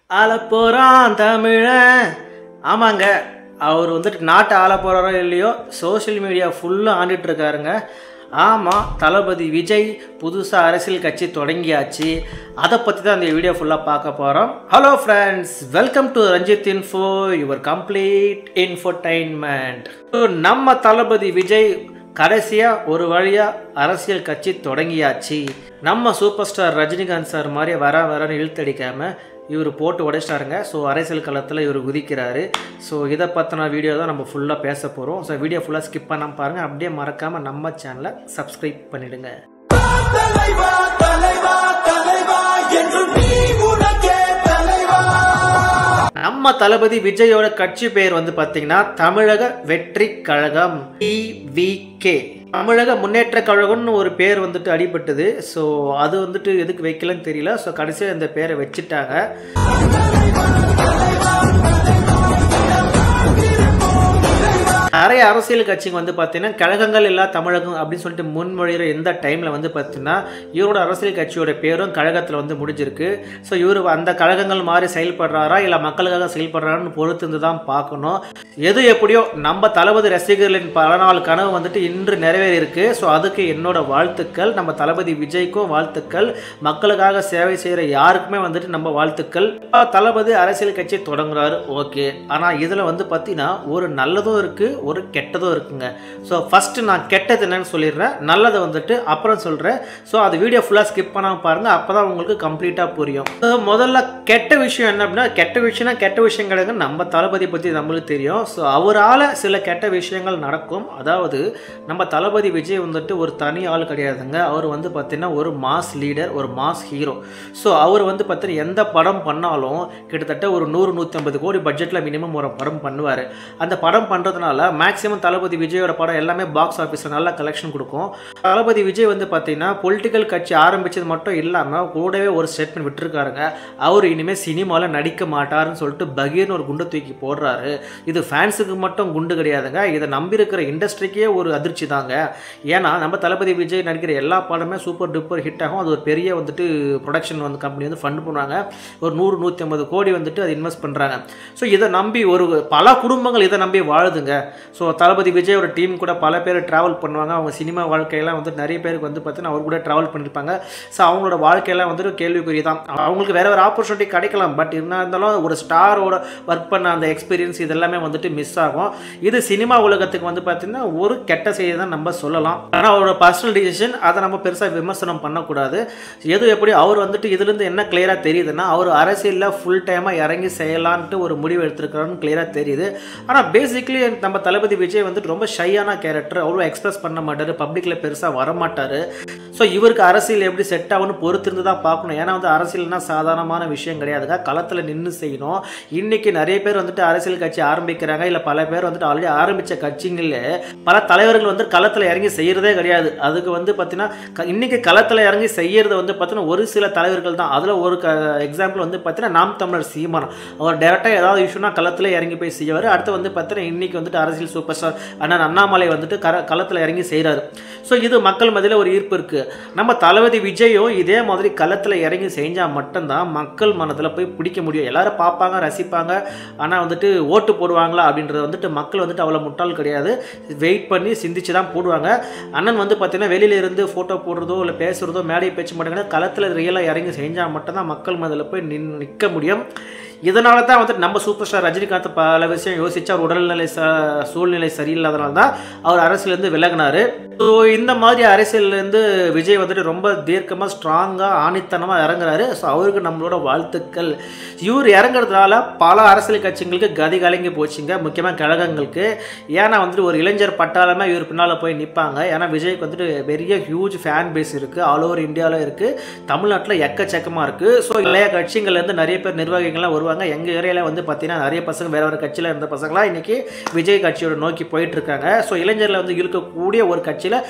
ஆளப்போறான் தமிழன். ஆமாங்க, அவர் வந்துட்டு நாட்டை ஆள போகிறாரோ இல்லையோ சோஷியல் மீடியா ஃபுல்லாக ஆண்டுட்டு இருக்காருங்க. ஆமாம், தளபதி விஜய் புதுசாக அரசியல் கட்சி தொடங்கியாச்சு. அதை பற்றி தான் இந்த வீடியோ ஃபுல்லாக பார்க்க போகிறோம். Hello friends, welcome to Ranjith info, your complete infotainment. நம்ம தளபதி விஜய் கடைசியாக ஒரு வழியாக அரசியல் கட்சி தொடங்கியாச்சு. நம்ம சூப்பர் ஸ்டார் ரஜினிகாந்த் சார் மாதிரி வரன்னு இழுத்தடிக்காமல் இவர் போட்டு உடைச்சிட்டாருங்க. ஸோ அரசியல் களத்தில் இவர் குதிக்கிறாரு. ஸோ இதை பற்றின வீடியோ தான் நம்ம ஃபுல்லாக பேச போகிறோம். ஸோ வீடியோ ஃபுல்லாக ஸ்கிப் பண்ணாமல் பாருங்கள். அப்படியே மறக்காமல் நம்ம சேனலை சப்ஸ்கிரைப் பண்ணிவிடுங்க. நம்ம தளபதி விஜயோட கட்சி பெயர் வந்து பார்த்தீங்கன்னா தமிழக வெற்றி கழகம், TVK. தமிழக முன்னேற்ற கழகம்னு ஒரு பேர் வந்துட்டு அடிபட்டது. ஸோ அது வந்துட்டு எதுக்கு வைக்கலன்னு தெரியல. ஸோ கடைசியாக இந்த பேரை வச்சுட்டாங்க. நிறைய அரசியல் கட்சிங்க வந்து பார்த்தீங்கன்னா கழகங்கள் இல்லா தமிழகம் அப்படின்னு சொல்லிட்டு முன்மொழிகிற எந்த டைமில் வந்து பார்த்தீங்கன்னா இவரோட அரசியல் கட்சியோட பேரும் கழகத்தில் வந்து முடிஞ்சிருக்கு. ஸோ இவர் அந்த கழகங்கள் மாதிரி செயல்படுறாரா இல்லை மக்களுக்காக செயல்படுறாருன்னு பொறுத்து தான் பார்க்கணும். எது எப்படியோ நம்ம தளபதி ரசிகர்களின் பல நாள் கனவு வந்துட்டு இன்று நிறைவேறியிருக்கு. ஸோ அதுக்கு என்னோட வாழ்த்துக்கள். நம்ம தளபதி விஜய்க்கும் வாழ்த்துக்கள். மக்களுக்காக சேவை செய்கிற யாருக்குமே வந்துட்டு நம்ம வாழ்த்துக்கள். தளபதி அரசியல் கட்சி தொடங்குறாரு, ஓகே. ஆனால் இதில் வந்து பார்த்தீங்கன்னா ஒரு நல்லதும் இருக்குது, ஒரு கெட்டதும் இருக்குங்க. ஸோ ஃபர்ஸ்ட் நான் கெட்டது என்னன்னு சொல்லிடுறேன், நல்லதை வந்துட்டு அப்புறம் சொல்கிறேன். ஸோ அது வீடியோ ஃபுல்லாக ஸ்கிப் பண்ணாமல் பாருங்கள், அப்போ தான் உங்களுக்கு கம்ப்ளீட்டாக புரியும். முதல்ல கெட்ட விஷயம் என்ன அப்படின்னா, கெட்ட விஷயம் கிடையாது. நம்ம தளபதி பற்றி நம்மளுக்கு தெரியும். ஸோ அவரால் சில கெட்ட விஷயங்கள் நடக்கும். அதாவது நம்ம தளபதி விஜய் வந்துட்டு ஒரு தனி ஆள் கிடையாதுங்க. அவர் வந்து பார்த்தீங்கன்னா ஒரு மாஸ் லீடர், ஒரு மாஸ் ஹீரோ. ஸோ அவர் வந்து பார்த்தீங்கன்னா எந்த படம் பண்ணாலும் கிட்டத்தட்ட ஒரு 100-150 கோடி பட்ஜெட்டில் மினிமம் ஒரு படம் பண்ணுவார். அந்த படம் பண்ணுறதுனால மேக்ஸிமம் தளபதி விஜயோட படம் எல்லாமே பாக்ஸ் ஆஃபீஸில் நல்ல கலெக்ஷன் கொடுக்கும். தளபதி விஜய் வந்து பார்த்தீங்கன்னா பொலிட்டிக்கல் கட்சி ஆரம்பித்தது மட்டும் இல்லாமல் கூடவே ஒரு ஸ்டேட்மெண்ட் விட்டுருக்காருங்க. அவர் இனிமேல் சினிமாவில் நடிக்க மாட்டாருன்னு சொல்லிட்டு பகீர்னு ஒரு குண்டை தூக்கி போடுறாரு. இது ஃபேன்ஸுக்கு மட்டும் குண்டு கிடையாதுங்க, இதை நம்பியிருக்கிற இண்டஸ்ட்ரிக்கே ஒரு அதிர்ச்சி தாங்க. ஏன்னா நம்ம தளபதி விஜய் நடிக்கிற எல்லா படமே சூப்பர் டூப்பர் ஹிட் ஆகும். அது ஒரு பெரிய வந்துட்டு ப்ரொடக்ஷன் வந்து கம்பெனி வந்து ஃபண்ட் பண்ணுவாங்க. ஒரு 100-150 கோடி வந்துட்டு அது இன்வெஸ்ட் பண்ணுறாங்க. ஸோ இதை நம்பி பல குடும்பங்கள் இதை நம்பி வாழுதுங்க. ஸோ தளபதி விஜயோட டீம் கூட பல பேர் ட்ராவல் பண்ணுவாங்க. அவங்க சினிமா வாழ்க்கையெல்லாம் வந்து நிறைய பேருக்கு வந்து பார்த்தீங்கன்னா அவர் கூட ட்ராவல் பண்ணியிருப்பாங்க. ஸோ அவங்களோட வாழ்க்கையெல்லாம் வந்துட்டு கேள்விக்குறி தான். அவங்களுக்கு வேறு ஆப்பர்ச்சுனிட்டி கிடைக்கலாம். பட் இருந்தாலும் ஒரு ஸ்டாரோட ஒர்க் பண்ண அந்த எக்ஸ்பீரியன்ஸ் இதெல்லாமே வந்துட்டு மிஸ் ஆகும். இது சினிமா உலகத்துக்கு வந்து பார்த்தீங்கன்னா ஒரு கெட்ட செய்தி தான் நம்ம சொல்லலாம். ஆனால் அவரோட பர்சனல் டிசிஷன், அதை நம்ம பெருசாக விமர்சனம் பண்ணக்கூடாது. எது எப்படி அவர் வந்துட்டு இதுலேருந்து என்ன கிளியராக தெரியுதுன்னா, அவர் அரசியலில் ஃபுல் டைமாக இறங்கி செய்யலான்ட்டு ஒரு முடிவு எடுத்துருக்காருன்னு கிளியராக தெரியுது. ஆனால் பேசிக்லி நம்ம தளபதி விஜய் வந்துட்டு ரொம்ப ஷையான கேரக்டர். அவ்வளோ எக்ஸ்பிரஸ் பண்ண மாட்டார், பப்ளிக்கில் பெருசாக வரமாட்டார். ஸோ இவருக்கு அரசியல் எப்படி செட் ஆகும்னு பொறுத்திருந்து தான் பார்க்கணும். ஏன்னா வந்து அரசியல்னா சாதாரணமான விஷயம் கிடையாதுங்க, களத்தில் நின்று செய்யணும். இன்றைக்கி நிறைய பேர் வந்துட்டு அரசியல் கட்சி ஆரம்பிக்கிறாங்க, இல்லை பல பேர் வந்துட்டு ஆல்ரெடி ஆரம்பித்த கட்சிங்களில் பல தலைவர்கள் வந்து களத்தில் இறங்கி செய்கிறதே கிடையாது. அதுக்கு வந்து பார்த்தீங்கன்னா இன்றைக்கி களத்தில் இறங்கி செய்கிறது வந்து பார்த்தீங்கன்னா ஒரு சில தலைவர்கள் தான். அதில் ஒரு எக்ஸாம்பிள் வந்து பார்த்தீங்கன்னா நாம் தமிழர் சீமானம். அவர் டேரெக்டாக ஏதாவது இஷ்யூனா களத்தில் இறங்கி போய் செய்வார். அடுத்து வந்து பார்த்தீங்கன்னா இன்றைக்கி வந்துட்டு அரசியல் சூப்பர் ஸ்டார் அண்ணன் அண்ணாமலை வந்துட்டு களத்தில் இறங்கி செய்கிறாரு. ஸோ இது மக்கள் மத்தியில் ஒரு ஈர்ப்பு இருக்குது. நம்ம தளபதி விஜயும் இதே மாதிரி களத்தில் இறங்கி செஞ்சால் மட்டும்தான் மக்கள் மனதில் போய் பிடிக்க முடியும். எல்லாரும் பார்ப்பாங்க, ரசிப்பாங்க. ஆனால் வந்துட்டு ஓட்டு போடுவாங்களா அப்படின்றது வந்துட்டு மக்கள் வந்துட்டு அவ்வளோ முட்டாள் கிடையாது. வெயிட் பண்ணி சிந்திச்சு தான் போடுவாங்க. அண்ணன் வந்து பார்த்தீங்கன்னா வெளியில இருந்து ஃபோட்டோ போடுறதோ இல்லை பேசுகிறதோ மேடை பேச்சு மாட்டேங்கிறது, களத்தில் ரியலாக இறங்கி செஞ்சால் மட்டும்தான் மக்கள் மனதில் போய் நிற்க முடியும். இதனால தான் வந்துட்டு நம்ம சூப்பர் ஸ்டார் ரஜினிகாந்த் பல விஷயம் யோசிச்சு அவர் உடல்நிலை சூழ்நிலை சரியில்லாதனால தான் அவர் அரசியலேருந்து விலகினார். ஸோ இந்த மாதிரி அரசியல்லேருந்து விஜய் வந்துட்டு ரொம்ப தீர்க்கமாக ஸ்ட்ராங்காக ஆணித்தனமாக இறங்குறாரு. ஸோ அவருக்கு நம்மளோட வாழ்த்துக்கள். இவர் இறங்குறதுனால பல அரசியல் கட்சிகளுக்கு கதி கலங்கி போச்சுங்க, முக்கியமாக கழகங்களுக்கு. ஏன்னா வந்துட்டு ஒரு இளைஞர் பட்டாளமாக இவர் பின்னால் போய் நிற்பாங்க. ஏன்னா விஜய்க்கு வந்துட்டு பெரிய ஹியூஜ் ஃபேன் பேஸ் இருக்குது, ஆல் ஓவர் இந்தியாவில் இருக்குது, தமிழ்நாட்டில் எக்கச்சக்கமாக இருக்குது. ஸோ இளைய கட்சிகள்லேருந்து நிறைய பேர் நிர்வாகிகள்லாம் வருவாங்க. எங்கள் ஏரியாவில் வந்து பார்த்தீங்கன்னா நிறைய பசங்க வேறு கட்சியில் இருந்த பசங்களாம் இன்றைக்கி விஜய் கட்சியோட நோக்கி போயிட்டுருக்காங்க. ஸோ இளைஞரில் வந்து இருக்கக்கூடிய ஒரு கட்சியில்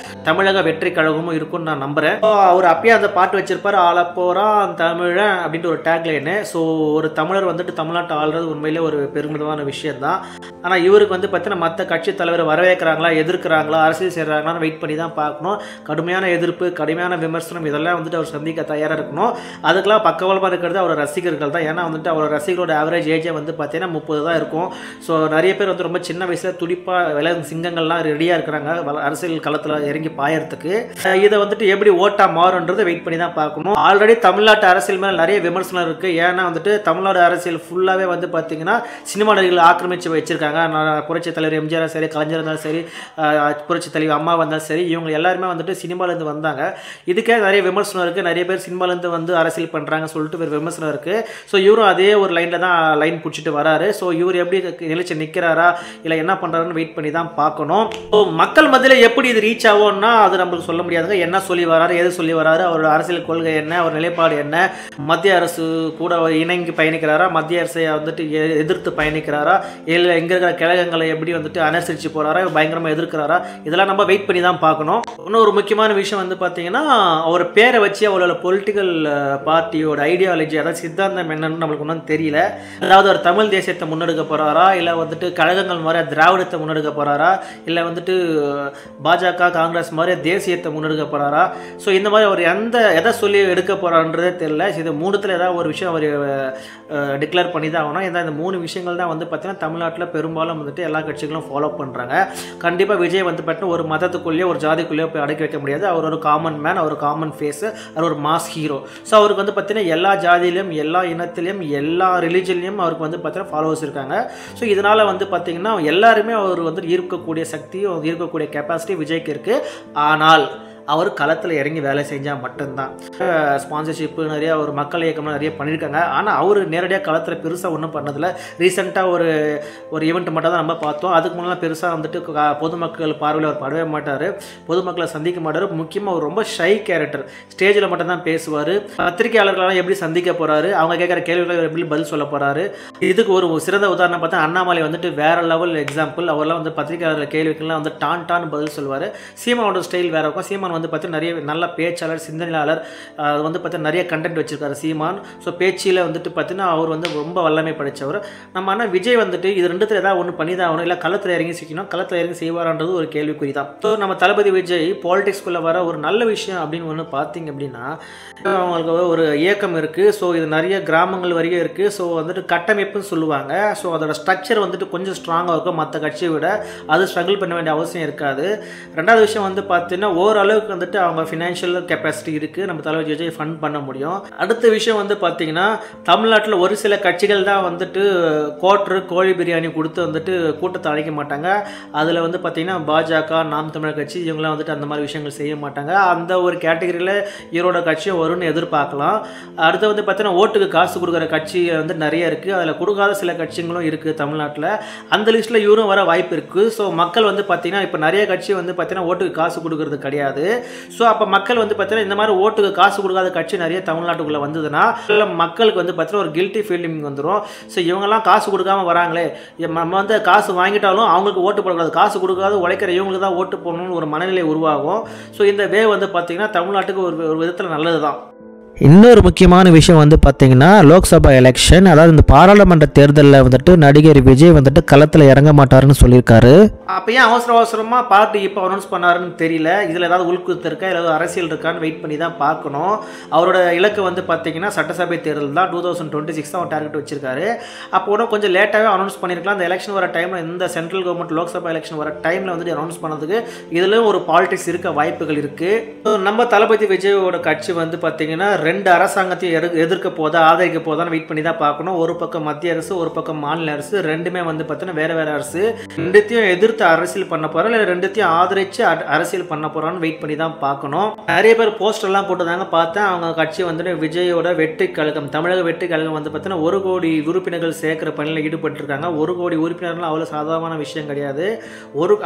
தமிழக வெற்றி கழகமும் இருக்கும்னு நான் நம்புகிறேன். அவர் அப்பயே அந்த பாட்டு வச்சிருப்பார், ஆளப்போறான் தமிழன் அப்படின்ட்டு ஒரு டேக்லைனு. ஸோ ஒரு தமிழர் வந்துட்டு தமிழ்நாட்டை ஆள்றது உண்மையிலே ஒரு பெருமிதமான விஷயம் தான். ஆனால் இவருக்கு வந்து பார்த்தீங்கன்னா மற்ற கட்சி தலைவர் வரவேற்கிறாங்களா, எதிர்க்கிறாங்களா, அரசியல் செய்கிறாங்களான்னு வெயிட் பண்ணி தான் பார்க்கணும். கடுமையான எதிர்ப்பு, கடுமையான விமர்சனம் இதெல்லாம் வந்துட்டு அவர் சந்திக்க தயாராக இருக்கணும். அதுக்கெல்லாம் பக்கபலமாக இருக்கிறது அவர் ரசிகர்கள் தான். ஏன்னா வந்துட்டு அவரோட ரசிகர்களோட ஆவரேஜ் ஏஜே வந்து பார்த்தீங்கன்னா 30 தான் இருக்கும். ஸோ நிறைய பேர் வந்து ரொம்ப சின்ன வயசில் துடிப்பாக விலங்கு சிங்கங்கள்லாம் ரெடியாக இருக்கிறாங்க அரசியல் களத்தில் இறங்கி பாயறதுக்கு. இதை வந்துட்டு எப்படி ஓட்டாக மாறுன்றதை வெயிட் பண்ணி தான் பார்க்கணும். ஆல்ரெடி தமிழ்நாட்டு அரசியல் மேலே நிறைய விமர்சனம் இருக்குது. ஏன்னா வந்துட்டு தமிழ்நாடு அரசியல் ஃபுல்லாகவே வந்து பார்த்தீங்கன்னா சினிமா நடிகர்கள் ஆக்கிரமித்து வச்சுருக்காங்க. புரட்சி தலைவர் எம்ஜிஆர் சரி, கலைஞர் இருந்தாலும் சரி, புரட்சி தலைவர் அம்மா வந்தாலும் சரி, இவங்க எல்லாருமே வந்துட்டு சினிமாலேருந்து வந்தாங்க. இதுக்கே நிறைய விமர்சனம் இருக்குது. நிறைய பேர் சினிமாலேருந்து வந்து அரசியல் பண்ணுறாங்க சொல்லிட்டு ஒரு விமர்சனம் இருக்குது. ஸோ இவரும் அதே ஒரு லைனில் தான் லைன் பிடிச்சிட்டு வராரு. ஸோ இவர் எப்படி நிலைச்சு நிற்கிறாரா இல்லை என்ன பண்ணுறாருன்னு வெயிட் பண்ணி தான் பார்க்கணும். ஸோ மக்கள் மத்தியில் எப்படி இது ரீச் ஆகும்னா அது நம்மளுக்கு சொல்ல முடியாதுங்க. என்ன சொல்லி வராரு, எது சொல்லி வராரு, அவரோட அரசியல் கொள்கை என்ன, அவர் நிலைப்பாடு என்ன, மத்திய அரசு கூட இணங்கி பயணிக்கிறாரா, மத்திய அரசை வந்துட்டு எதிர்த்து பயணிக்கிறாரா, இல்லை இங்கே இருக்கிற கழகங்களை எப்படி வந்துட்டு அனுசரித்து போகிறாரா, பயங்கரமாக எதிர்க்கிறாரா, இதெல்லாம் நம்ம வெயிட் பண்ணி தான் பார்க்கணும். இன்னும் ஒரு முக்கியமான விஷயம் வந்து பார்த்தீங்கன்னா அவர் பேரை வச்சு அவரோட பொலிட்டிக்கல் பார்ட்டியோட ஐடியாலஜி, அதாவது சித்தாந்தம் என்னன்னு நம்மளுக்கு ஒன்றும் தெரியல. அதாவது அவர் தமிழ் தேசியத்தை முன்னெடுக்க போகிறாரா, இல்லை வந்துட்டு கழகங்கள் மாதிரி திராவிடத்தை முன்னெடுக்க போகிறாரா, இல்லை வந்துட்டு பாஜக காங்கிரஸ் மாதிரி தேசியத்தை முன்னெடுக்க போகிறாரா. ஸோ இந்த மாதிரி அவர் எதை சொல்லி எடுக்க போகிறான்றதே தெரியல. இது மூணுத்தில் ஏதாவது ஒரு விஷயம் அவர் டிக்ளேர் பண்ணி தான் ஆகணும். இந்த 3 விஷயங்கள் தான் வந்து பார்த்தீங்கன்னா தமிழ்நாட்டில் பெரும்பாலும் வந்துட்டு எல்லா கட்சிகளும் ஃபாலோ பண்ணுறாங்க. கண்டிப்பாக விஜய் வந்து பார்த்தீங்கன்னா ஒரு மதத்துக்குள்ளேயோ ஒரு ஜாதிக்குள்ளேயோ போய் அடக்கி வைக்க முடியாது. அவர் ஒரு காமன் மேன், அவர் காமன் ஃபேஸு, அவர் ஒரு மாஸ் ஹீரோ. ஸோ அவருக்கு வந்து பார்த்தீங்கன்னா எல்லா ஜாதியிலையும் எல்லா இனத்திலையும் எல்லா ரிலீஜன்லையும் அவருக்கு வந்து பார்த்தீங்கன்னா ஃபாலோவர்ஸ் இருக்காங்க. ஸோ இதனால் வந்து பார்த்தீங்கன்னா எல்லாருமே அவர் வந்து ஈர்க்கக்கூடிய சக்தியும் ஈர்க்கக்கூடிய கெப்பாசிட்டி விஜய்க்கு இருக்குது. ஆனால் அவர் களத்தில் இறங்கி வேலை செஞ்சால் மட்டும்தான். ஸ்பான்சர்ஷிப்பு நிறையா ஒரு மக்கள் இயக்கம் நிறைய பண்ணியிருக்காங்க. ஆனால் அவர் நேரடியாக களத்தில் பெருசாக ஒன்றும் பண்ணதில்லை. ரீசெண்டாக ஒரு ஈவெண்ட் மட்டும் தான் நம்ம பார்த்தோம். அதுக்கு முன்னால் பெருசாக வந்துட்டு பொதுமக்கள் பார்வையில் அவர் படவே மாட்டார், பொதுமக்களை சந்திக்க மாட்டார். முக்கியமாக அவர் ரொம்ப ஷை கேரக்டர், ஸ்டேஜில் மட்டும்தான் பேசுவார். பத்திரிகையாளர்களெல்லாம் எப்படி சந்திக்க போகிறாரு, அவங்க கேட்குற கேள்விகளை எப்படி பதில் சொல்ல போகிறாரு. இதுக்கு ஒரு சிறந்த உதாரணம் பார்த்தா அண்ணாமலை வந்துட்டு வேறு லெவல் எக்ஸாம்பிள். அவரெல்லாம் வந்து பத்திரிகையாளர்கள் கேள்விக்கெல்லாம் வந்து டான் பதில் சொல்லுவார். சீமானோட ஸ்டைல் வேறு இருக்கும். சீமான் வந்து பார்த்தீங்கன்னா நிறைய நல்ல பேச்சாளர், சிந்தனையாளர், வந்து பார்த்தீங்கன்னா நிறைய கண்டென்ட் வச்சிருக்காரு சீமான். ஸோ பேச்சில் வந்துட்டு பார்த்தீங்கன்னா அவர் வந்து ரொம்ப வல்லமை படைத்தவர். நம்ம ஆனால் விஜய் வந்துட்டு இது ரெண்டுத்தில் ஏதாவது ஒன்று பண்ணி தான் ஆகணும், இல்லை களத்தில் இறங்கி சிக்கணும். களத்தில் இறங்கி செய்வாரான்றது ஒரு கேள்விக்குறி தான். ஸோ நம்ம தளபதி விஜய் பாலிடிக்ஸ்குள்ளே வர ஒரு நல்ல விஷயம் அப்படின்னு ஒன்று பார்த்தீங்க அப்படின்னா அவங்களுக்கு ஒரு இயக்கம் இருக்குது. ஸோ இது நிறைய கிராமங்கள் வரைக்கும் இருக்குது. ஸோ வந்துட்டு கட்டமைப்புன்னு சொல்லுவாங்க. ஸோ அதோட ஸ்ட்ரக்சர் வந்துட்டு கொஞ்சம் ஸ்ட்ராங்காக இருக்கும் மற்ற கட்சியை விட. அது ஸ்ட்ரகிள் பண்ண வேண்டிய அவசியம் இருக்காது. ரெண்டாவது விஷயம் வந்து பார்த்தீங்கன்னா ஓரளவுக்கு வந்துட்டு அவங்க ஃபினான்ஷியல் கெப்பாசிட்டி இருக்குது, நம்ம தளபதி விஜய் ஃபண்ட் பண்ண முடியும். அடுத்த விஷயம் வந்து பார்த்தீங்கன்னா தமிழ்நாட்டில் ஒரு சில கட்சிகள் தான் வந்துட்டு கோட்ரு கோழி பிரியாணி கொடுத்து வந்துட்டு கூட்டத்தை அழைக்க மாட்டாங்க. அதில் வந்து பார்த்தீங்கன்னா பாஜக, நாம் தமிழர் கட்சி, இவங்களாம் வந்துட்டு அந்த மாதிரி விஷயங்கள் செய்ய மாட்டாங்க. அந்த ஒரு கேட்டகரியில் ஈரோட கட்சியும் வரும்னு எதிர்பார்க்கலாம். அடுத்து வந்து பார்த்தீங்கன்னா ஓட்டுக்கு காசு கொடுக்குற கட்சி வந்து நிறைய இருக்குது. அதில் கொடுக்காத சில கட்சிகளும் இருக்குது தமிழ்நாட்டில். அந்த லிஸ்ட்டில் இவரும் வர வாய்ப்பு இருக்குது. ஸோ மக்கள் வந்து பார்த்தீங்கன்னா இப்போ நிறைய கட்சி வந்து பார்த்தீங்கன்னா ஓட்டுக்கு காசு கொடுக்கறது கிடையாது. ஸோ அப்போ மக்கள் வந்து பார்த்தீங்கன்னா இந்த மாதிரி ஓட்டுக்கு காசு கொடுக்காத கட்சி நிறைய தமிழ்நாட்டுக்குள்ளே வந்ததுன்னா மக்களுக்கு வந்து பார்த்தீங்கன்னா ஒரு கில்ட்டி ஃபீலிங் வந்துடும். ஸோ இவங்கெல்லாம் காசு கொடுக்காம வராங்களே, நம்ம வந்து காசு வாங்கிட்டாலும் அவங்களுக்கு ஓட்டு போடக்கூடாது, காசு கொடுக்காத உழைக்கிற இவங்களுக்கு தான் ஓட்டு போடணும்னு ஒரு மனநிலை உருவாகும். ஸோ இந்த வே வந்து பார்த்தீங்கன்னா தமிழ்நாட்டுக்கு ஒரு விதத்தில் நல்லது தான். இன்னொரு முக்கியமான விஷயம் வந்து பார்த்தீங்கன்னா லோக்சபா எலெக்ஷன், அதாவது இந்த பாராளுமன்ற தேர்தலில் வந்துட்டு நடிகர் விஜய் வந்துட்டு களத்தில் இறங்க மாட்டாருன்னு சொல்லியிருக்காரு. அப்போ ஏன் அவசரமாக பார்ட்டி இப்போ அனௌன்ஸ் பண்ணாருன்னு தெரியல. இதில் ஏதாவது உள்குத்து இருக்கா, ஏதாவது அரசியல் இருக்கான்னு வெயிட் பண்ணி தான் பார்க்கணும். அவரோட இலக்கு வந்து பார்த்தீங்கன்னா சட்டசபை தேர்தல் தான் 2026 தான் அவர் டார்கெட் வச்சிருக்காரு. அப்போ கூட கொஞ்சம் லேட்டாகவே அனௌன்ஸ் பண்ணியிருக்கலாம். இந்த எலெக்ஷன் வர டைமில், இந்த சென்ட்ரல் கவர்மெண்ட் லோக்சபா எலெக்ஷன் வர டைமில் வந்துட்டு அனௌன்ஸ் பண்ணதுக்கு இதில் ஒரு பாலிடிக்ஸ் இருக்க வாய்ப்புகள் இருக்குது. நம்ம தளபதி விஜயோட கட்சி வந்து பார்த்தீங்கன்னா 2 அரசாங்கத்தையும் எதிர்க்க போதா ஆதரிக்க போதான்னு வெயிட் பண்ணி தான் பார்க்கணும். ஒரு பக்கம் மத்திய அரசு, ஒரு பக்கம் மாநில அரசு, ரெண்டுமே வந்து பார்த்தீங்கன்னா வேற அரசு. ரெண்டுத்தையும் எதிர்த்து அரசியல் பண்ண போறோம், இல்லை ரெண்டுத்தையும் ஆதரிச்சு அரசியல் பண்ண போறான்னு வெயிட் பண்ணி தான் பார்க்கணும். நிறைய பேர் போஸ்டர் எல்லாம் போட்டுதாங்க பார்த்தேன். அவங்க கட்சி வந்துட்டு விஜயோட வெற்றி கழகம், தமிழக வெற்றி கழகம் வந்து பார்த்தீங்கன்னா 1 கோடி உறுப்பினர்கள் சேர்க்கிற பணியில் ஈடுபட்டு இருக்காங்க. 1 கோடி உறுப்பினர்கள் அவ்வளோ சாதாரணமான விஷயம் கிடையாது.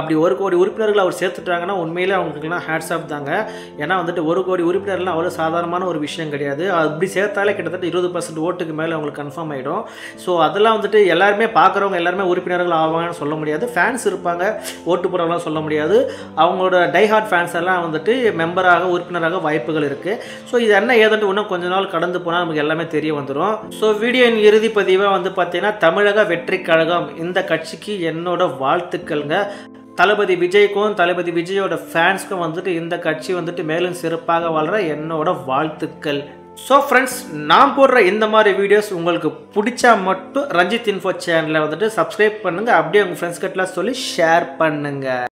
அப்படி 1 கோடி உறுப்பினர்கள் அவர் சேர்த்துட்டாங்கன்னா உண்மையிலே அவங்களுக்குலாம் ஹேட்ஸ் ஆஃப் தாங்க. ஏன்னா வந்துட்டு 1 கோடி உறுப்பினர்லாம் அவ்வளோ சாதாரணமான ஒரு விஷயம் கிடையாது. அப்படி சேர்த்தாலே கிட்டத்தட்ட 20% ஓட்டுக்கு மேலே அவங்களுக்கு கன்ஃபார்ம் ஆகிடும். ஸோ அதெல்லாம் வந்துட்டு எல்லாருமே பார்க்குறவங்க எல்லாருமே உறுப்பினர்கள் ஆவாங்கன்னு சொல்ல முடியாது. ஃபேன்ஸ் இருப்பாங்க, ஓட்டு போடுறவங்களாம் சொல்ல முடியாது. அவங்களோட டைஹார்ட் ஃபேன்ஸ் எல்லாம் வந்துட்டு மெம்பராக உறுப்பினராக வாய்ப்புகள் இருக்குது. ஸோ இது என்ன ஏதாண்டு இன்னும் கொஞ்ச நாள் கடந்து போனால் நமக்கு எல்லாமே தெரிய வந்துடும். ஸோ வீடியோயின் இறுதி பதிவாக வந்து பார்த்தீங்கன்னா தமிழக வெற்றி கழகம் இந்த கட்சிக்கு என்னோட வாழ்த்துக்கள்ங்க. தளபதி விஜய்க்கும் தளபதி விஜயோட ஃபேன்ஸ்க்கும் வந்துட்டு இந்த கட்சி வந்துட்டு மேலும் சிறப்பாக வளர என்னோட வாழ்த்துக்கள். ஸோ ஃப்ரெண்ட்ஸ், நான் போடுற இந்த மாதிரி வீடியோஸ் உங்களுக்கு பிடிச்சா மட்டும் ரஞ்சித் இன்ஃபோ சேனலை வந்துட்டு சப்ஸ்கிரைப் பண்ணுங்கள். அப்படியே உங்கள் ஃப்ரெண்ட்ஸ் கிட்டலாம் சொல்லி ஷேர் பண்ணுங்கள்.